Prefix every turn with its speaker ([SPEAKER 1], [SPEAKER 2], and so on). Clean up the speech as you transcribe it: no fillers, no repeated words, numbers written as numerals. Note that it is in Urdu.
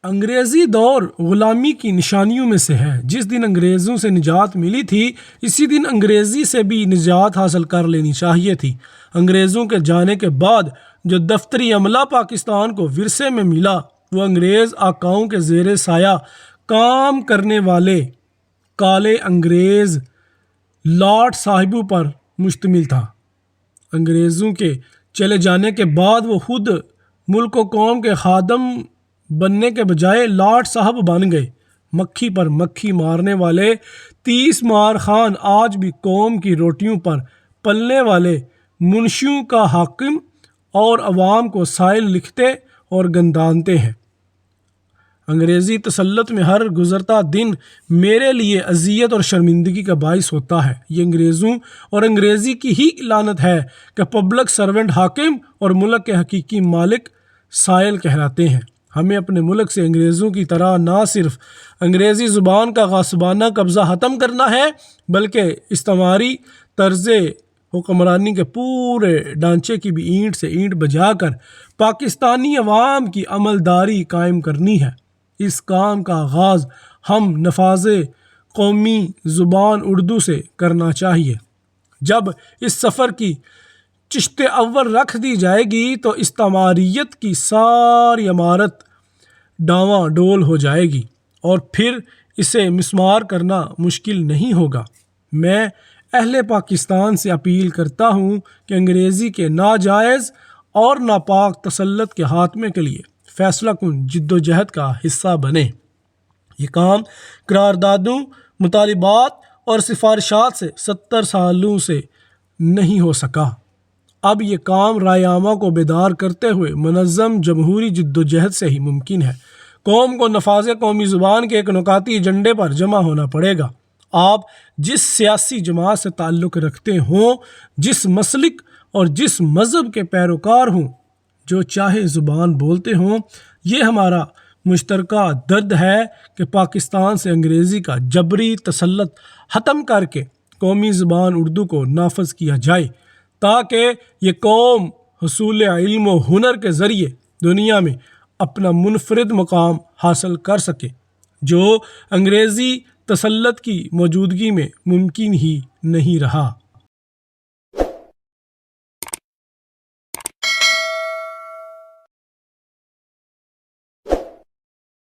[SPEAKER 1] انگریزی دور غلامی کی نشانیوں میں سے ہے۔ جس دن انگریزوں سے نجات ملی تھی اسی دن انگریزی سے بھی نجات حاصل کر لینی چاہیے تھی۔ انگریزوں کے جانے کے بعد جو دفتری عملہ پاکستان کو ورثے میں ملا وہ انگریز آقاؤں کے زیر سایہ کام کرنے والے کالے انگریز لاٹ صاحبوں پر مشتمل تھا۔ انگریزوں کے چلے جانے کے بعد وہ خود ملک و قوم کے خادم بننے کے بجائے لاٹ صاحب بن گئے۔ مکھی پر مکھی مارنے والے 30 مار خان آج بھی قوم کی روٹیوں پر پلنے والے منشیوں کا حاکم اور عوام کو سائل لکھتے اور گندانتے ہیں۔ انگریزی تسلط میں ہر گزرتا دن میرے لیے اذیت اور شرمندگی کا باعث ہوتا ہے۔ یہ انگریزوں اور انگریزی کی ہی لعنت ہے کہ پبلک سرونٹ حاکم اور ملک کے حقیقی مالک سائل کہلاتے ہیں۔ ہمیں اپنے ملک سے انگریزوں کی طرح نہ صرف انگریزی زبان کا غاصبانہ قبضہ ختم کرنا ہے بلکہ استعماری طرز حکمرانی کے پورے ڈھانچے کی بھی اینٹ سے اینٹ بجا کر پاکستانی عوام کی عملداری قائم کرنی ہے۔ اس کام کا آغاز ہم نفاذ قومی زبان اردو سے کرنا چاہیے۔ جب اس سفر کی چشت اول رکھ دی جائے گی تو استعماریت کی ساری عمارت ڈاواں ڈول ہو جائے گی اور پھر اسے مسمار کرنا مشکل نہیں ہوگا۔ میں اہل پاکستان سے اپیل کرتا ہوں کہ انگریزی کے ناجائز اور ناپاک تسلط کے خاتمے کے لیے فیصلہ کن جدوجہد کا حصہ بنیں۔ یہ کام قراردادوں، مطالبات اور سفارشات سے 70 سالوں سے نہیں ہو سکا۔ اب یہ کام رائے عامہ کو بیدار کرتے ہوئے منظم جمہوری جدوجہد سے ہی ممکن ہے۔ قوم کو نفاذ قومی زبان کے ایک نکاتی ایجنڈے پر جمع ہونا پڑے گا۔ آپ جس سیاسی جماعت سے تعلق رکھتے ہوں، جس مسلک اور جس مذہب کے پیروکار ہوں، جو چاہے زبان بولتے ہوں، یہ ہمارا مشترکہ درد ہے کہ پاکستان سے انگریزی کا جبری تسلط ختم کر کے قومی زبان اردو کو نافذ کیا جائے تاکہ یہ قوم حصول علم و ہنر کے ذریعے دنیا میں اپنا منفرد مقام حاصل کر سکے، جو انگریزی تسلط کی موجودگی میں ممکن ہی نہیں رہا۔